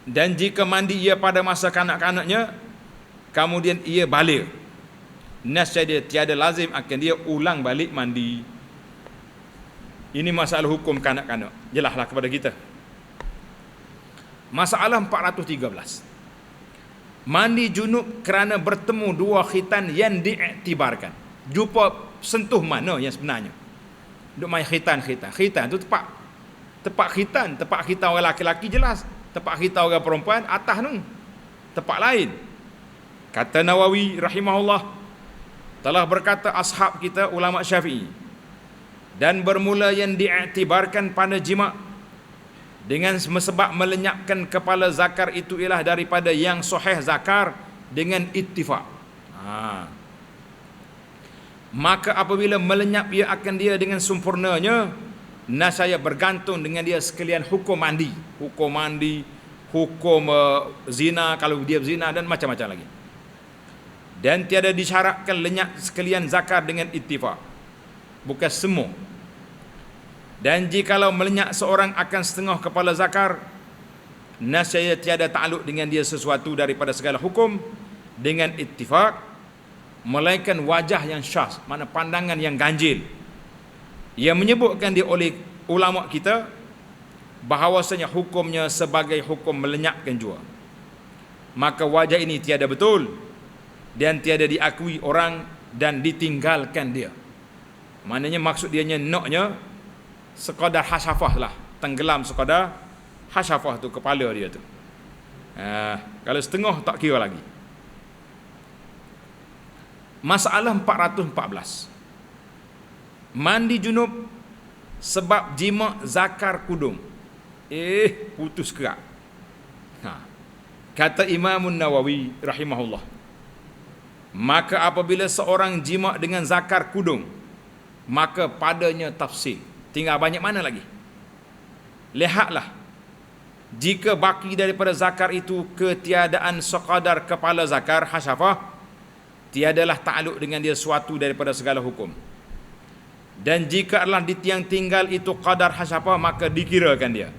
Dan jika mandi ia pada masa kanak-kanaknya, kemudian ia balik, nasya tiada lazim akan dia ulang balik mandi. Ini masalah hukum kanak-kanak. Jelaslah kepada kita. Masalah 413. Mandi junub kerana bertemu dua khitan yang diiktibarkan. Jumpa sentuh mana yang sebenarnya? Duk main khitan. Khitan tu tepat khitan orang laki-laki jelas. Tepat khitan orang perempuan atas tu. Tepat lain. Kata Nawawi rahimahullah, Telah berkata ashab kita ulama Syafi'i, dan bermula yang diiktibarkan pada jima' dengan sebab melenyapkan kepala zakar itu ialah daripada yang sahih zakar dengan ittifaq. Maka apabila melenyap ia akan dia dengan sempurnanya, nasaya bergantung dengan dia sekalian hukum mandi, hukum zina kalau dia berzina dan macam-macam lagi. Dan tiada disyaratkan lenyap sekalian zakar dengan ittifaq, bukan semua. Dan jikalau melenyap seorang akan setengah kepala zakar, nasaya tiada takluk dengan dia sesuatu daripada segala hukum dengan ittifaq, melainkan wajah yang syaz, mana pandangan yang ganjil, yang menyebutkan dia oleh ulama kita bahawasanya hukumnya sebagai hukum melenyapkan jua. Maka wajah ini tiada betul dan tiada diakui orang dan ditinggalkan dia. Maknanya maksud dia naknya sekadar hasyafah lah, tenggelam sekadar hasyafah tu, kepala dia tu. Kalau setengah tak kira lagi. Masalah 414. Mandi junub sebab jima' zakar kudung. Putus kerak. Kata Imam Nawawi rahimahullah, maka apabila seorang jima' dengan zakar kudung, maka padanya tafsir. Tinggal banyak mana lagi? Lihatlah, jika baki daripada zakar itu ketiadaan sekadar kepala zakar hasyafah, tiadalah takluk dengan dia suatu daripada segala hukum. Dan jika adalah tinggal itu qadar hasyafah, maka dikirakan dia.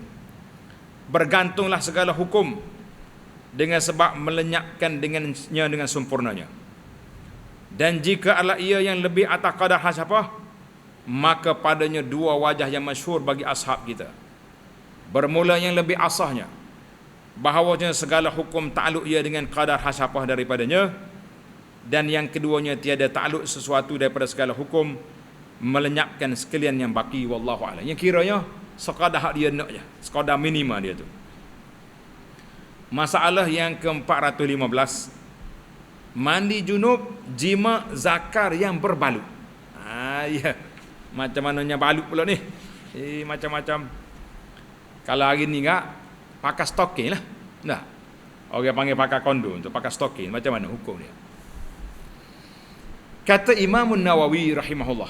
Bergantunglah segala hukum dengan sebab melenyapkan dengannya dengan sempurnanya. Dan jika adalah ia yang lebih atas qadar hasyafah, maka padanya dua wajah yang masyhur bagi ashab kita. Bermula yang lebih asahnya, bahawanya segala hukum takluk ia dengan qadar hasyafah daripadanya, dan yang keduanya tiada takluk sesuatu daripada segala hukum melenyapkan sekalian yang baki. Wallahu a'lam. Yang kiranya sekadar hak dia nak je, sekadar minima dia tu. Masalah yang ke-415, mandi junub jima' zakar yang berbalut. Ya. Macam mananya balut pula ni. Macam-macam. Kalau hari ni enggak pakai stocking lah. Nah. Orang panggil pakai kondom untuk pakai stocking. Macam mana hukum dia? Kata Imam Nawawi rahimahullah,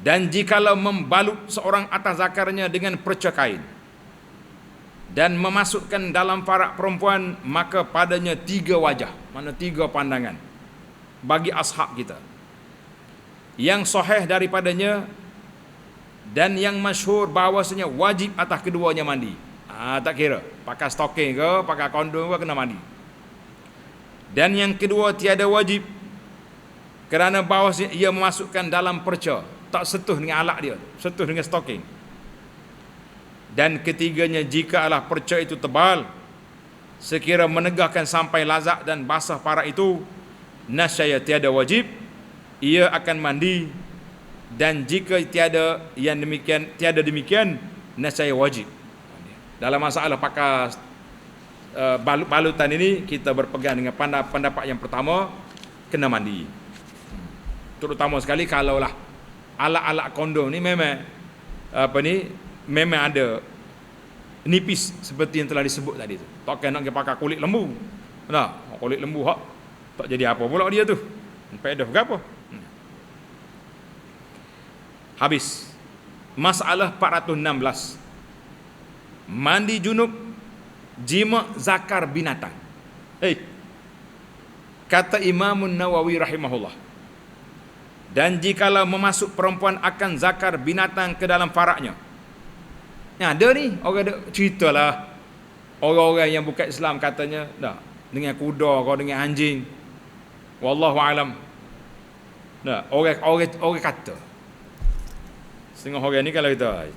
dan jikalau membalut seorang atas zakarnya dengan perca kain dan memasukkan dalam farak perempuan, maka padanya tiga wajah, mana tiga pandangan bagi ashab kita. Yang sahih daripadanya dan yang masyhur bahawasanya wajib atas keduanya mandi. Tak kira pakai stocking ke pakai kondom ke, kena mandi. Dan yang kedua tiada wajib, kerana bahawasanya ia memasukkan dalam perca, tak sentuh dengan alat dia, sentuh dengan stocking. Dan ketiganya, jika alah perca itu tebal sekira menegahkan sampai lazak dan basah parak itu, nasyaya tiada wajib, ia akan mandi. Dan jika tiada demikian, nasyaya wajib. Dalam masalah pakai balutan ini, kita berpegang dengan pendapat yang pertama, kena mandi. Terutama sekali kalaulah alat-alat kondom ni memang memang ada nipis seperti yang telah disebut tadi tu. Takkan nak pakai kulit lembu. Nah, kulit lembu hak tak jadi apa pula dia tu. Faedah ke apa? Habis. Masalah 416. Mandi junub jima' zakar binatang. Kata Imam Nawawi rahimahullah, dan jikalau memasuk perempuan akan zakar binatang ke dalam faraknya. Ada ni orang ada ceritalah, orang-orang yang bukan Islam katanya dah dengan kuda kau dengan anjing. Wallahu alam. Orang kata. Setengah orang ni kalau kita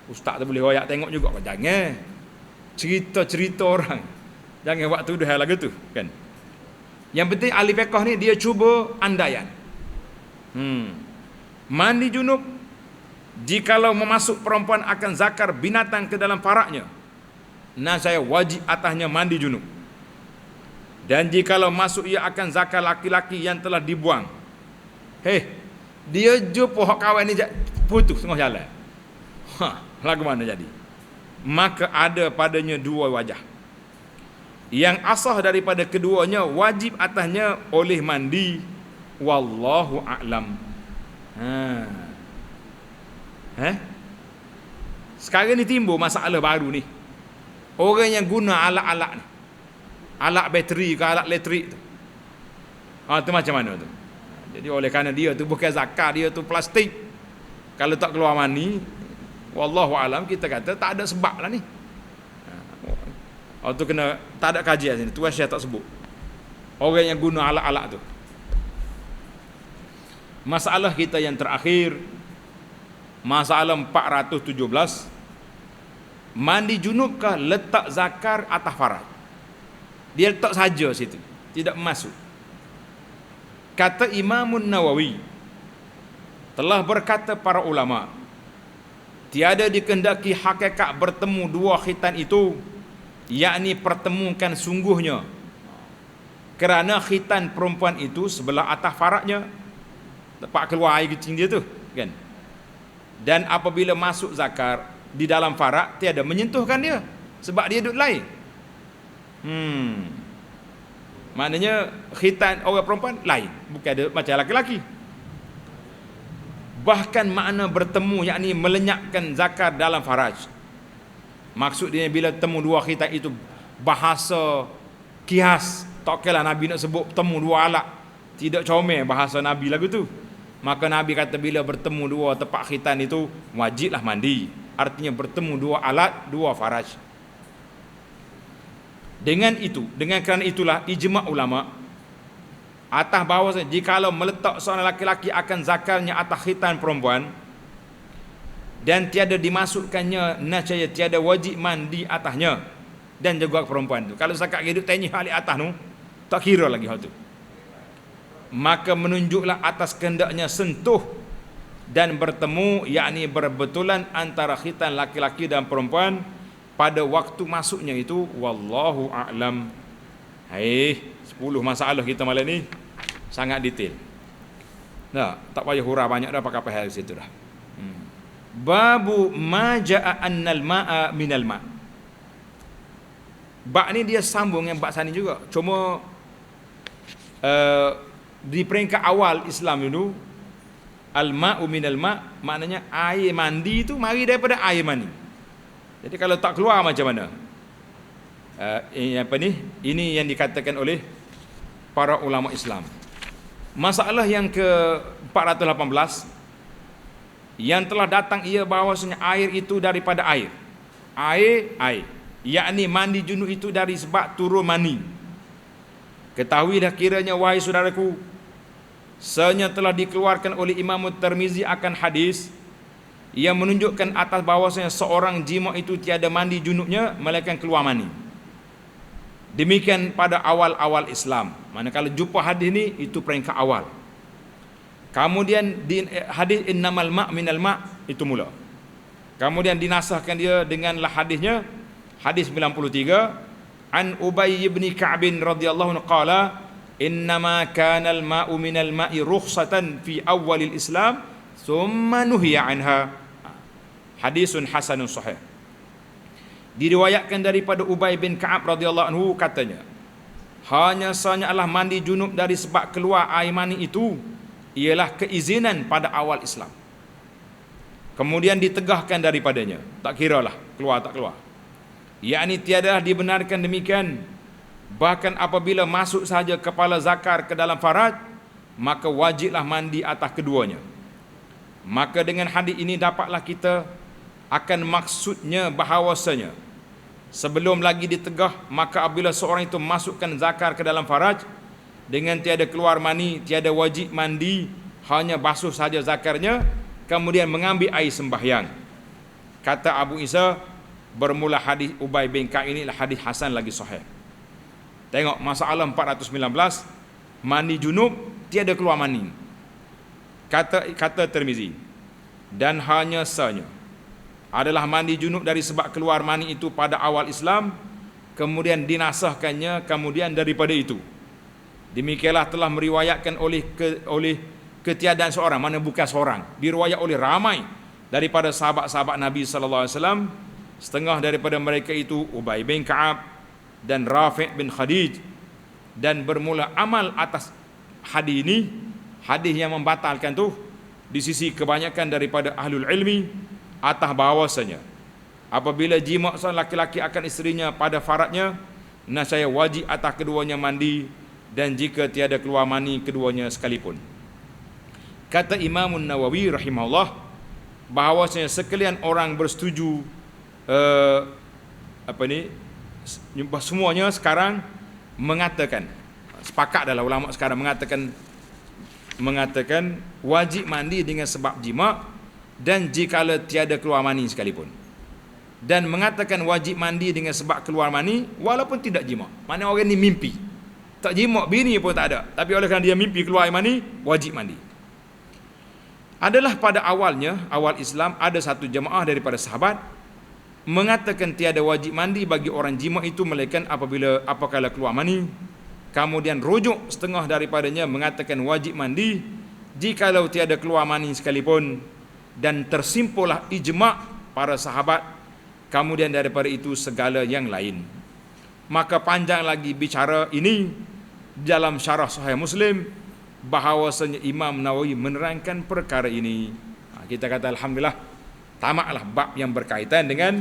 ustaz tu boleh royak tengok juga, jangan cerita-cerita orang. Jangan buat tuduh hal lagu tu kan. Yang penting ahli fiqh ni dia cuba andaian. Mandi junub jikalau memasuk perempuan akan zakar binatang ke dalam faraknya, saya wajib atasnya mandi junub. Dan jikalau masuk ia akan zakat laki-laki yang telah dibuang. Dia jumpa hak kawan ni putus tengah jalan. Lagu mana jadi? Maka ada padanya dua wajah. Yang asah daripada keduanya wajib atasnya oleh mandi. Wallahu a'lam. Sekarang ni timbul masalah baru ni. Orang yang guna alat-alat ni, alat bateri ke alat elektrik tu, tu macam mana tu? Jadi oleh kerana dia tu bukan zakat, dia tu plastik, kalau tak keluar mani, wallahu alam, kita kata tak ada sebab lah ni. Tu kena, tak ada kajian sini, Tuan Syekh tak sebut orang yang guna alat-alat tu. Masalah kita yang terakhir, masalah 417, mandi junubkah letak zakar atas farad? Dia letak saja situ, tidak masuk. Kata Imam Nawawi, telah berkata para ulama, tiada dikehendaki hakikat bertemu dua khitan itu, yakni pertemukan sungguhnya, kerana khitan perempuan itu sebelah atas faradnya, tempat keluar air kecil dia tu kan. Dan apabila masuk zakar di dalam farad, tiada menyentuhkan dia sebab dia duduk lain. Maknanya khitan orang perempuan lain, bukan ada macam laki-laki. Bahkan makna bertemu, yakni melenyapkan zakar dalam faraj. Maksud dia bila temu dua khitan itu bahasa kias. Tak kira Nabi nak sebut temu dua alat, tidak comel bahasa Nabi lagu tu. Maka Nabi kata bila bertemu dua tempat khitan itu wajiblah mandi. Artinya bertemu dua alat, dua faraj. Dengan kerana itulah ijma' ulama atas bahawa jikalau meletak seorang laki-laki akan zakarnya atas khitan perempuan dan tiada dimasukkannya, nescaya tiada wajib mandi atasnya dan juga perempuan tu. Kalau zakat hidup tanya hal atas tu, tak kira lagi hal tu. Maka menunjuklah atas kehendaknya sentuh dan bertemu, yakni berbetulan antara khitan laki-laki dan perempuan pada waktu masuknya itu. Wallahu a'lam. 10 masalah kita malam ni sangat detail. Tak payah hurah banyak dah, pakai hal situ dah. Babu ma ja'a annal ma'a minal ma'. Bab ni dia sambung dengan bab sani juga. Cuma di peringkat awal Islam dulu, al-ma'u minal ma', maknanya air mandi tu mari daripada air mani. Jadi kalau tak keluar macam mana? Ini yang dikatakan oleh para ulama Islam. Masalah yang ke-418 yang telah datang ia bahawasanya air itu daripada air, yakni mandi junub itu dari sebab turun mani. Ketahuilah kiranya wahai saudaraku, senya telah dikeluarkan oleh Imam Tirmizi akan hadis yang menunjukkan atas bahawasanya seorang jima itu tiada mandi junubnya melainkan keluar mani. Demikian pada awal-awal Islam. Manakala jumpa hadis ni, itu peringkat awal. Kemudian di hadis innamal ma' minal ma' itu mula. Kemudian dinasahkan dia denganlah hadisnya, hadis 93, an Ubay bin Ka'b radhiyallahu anhu qala innama kana al-ma'u minal ma'i rukhsatan fi awwalil Islam thumma nuhiya anha. Hadisun hasanun sahih. Diriwayatkan daripada Ubay bin Ka'ab radhiyallahu anhu katanya, hanya sanyalah mandi junub dari sebab keluar air mani itu ialah keizinan pada awal Islam. Kemudian ditegahkan daripadanya, tak kiralah keluar tak keluar, yakni tiada dibenarkan demikian. Bahkan apabila masuk sahaja kepala zakar ke dalam faraj, maka wajiblah mandi atas keduanya. Maka dengan hadis ini dapatlah kita akan maksudnya bahawasanya sebelum lagi ditegah, maka apabila seorang itu masukkan zakar ke dalam faraj dengan tiada keluar mani, tiada wajib mandi, hanya basuh saja zakarnya, kemudian mengambil air sembahyang. Kata Abu Isa, bermula hadis Ubay bin Ka'ab ini hadis hasan lagi sahih. Tengok masalah 419, mandi junub tiada keluar mani. Kata Tirmizi, dan hanya sanya adalah mandi junub dari sebab keluar mani itu pada awal Islam, kemudian dinasahkannya kemudian daripada itu. Demikianlah telah meriwayatkan oleh ketiadaan seorang, mana bukan seorang, diriwayat oleh ramai daripada sahabat-sahabat Nabi sallallahu alaihi wasallam. Setengah daripada mereka itu Ubay bin Ka'ab dan Rafi' bin Khadij, dan bermula amal atas hadis ini, hadis yang membatalkan tu di sisi kebanyakan daripada ahlul ilmi atas bahawasanya apabila jima' seorang laki-laki akan isterinya pada faradnya, nescaya wajib atas keduanya mandi, dan jika tiada keluar mani keduanya sekalipun. Kata Imam Nawawi rahimahullah, bahawasanya sekalian orang bersetuju semuanya sekarang mengatakan, sepakat adalah ulama sekarang mengatakan wajib mandi dengan sebab jima' dan jikala tiada keluar mani sekalipun, dan mengatakan wajib mandi dengan sebab keluar mani walaupun tidak jima'. Mana orang ni mimpi, tak jima' bini pun tak ada, tapi oleh kerana dia mimpi keluar air mani, wajib mandi. Adalah pada awalnya, awal Islam, ada satu jemaah daripada sahabat mengatakan tiada wajib mandi bagi orang jima' itu melainkan apabila keluar mani. Kemudian rujuk setengah daripadanya mengatakan wajib mandi jikalau tiada keluar mani sekalipun, dan tersimpulah ijma' para sahabat. Kemudian daripada itu segala yang lain. Maka panjang lagi bicara ini dalam syarah Sahih Muslim, bahawasanya Imam Nawawi menerangkan perkara ini. Kita kata alhamdulillah, tamatlah bab yang berkaitan dengan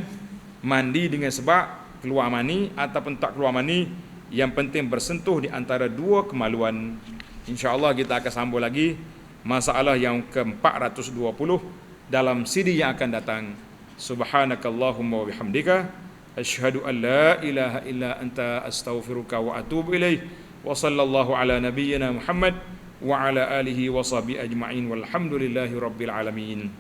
mandi dengan sebab keluar mani ataupun tak keluar mani. Yang penting bersentuh di antara dua kemaluan. InsyaAllah kita akan sambung lagi masalah yang ke-420 dalam CD yang akan datang. Subhanakallahumma wa bihamdika asyhadu an la ilaha illa anta astaghfiruka wa atubu ilaih. Wa sallallahu ala nabiyyina Muhammad wa ala alihi wa sahbihi ajma'in walhamdulillahi rabbil alamin.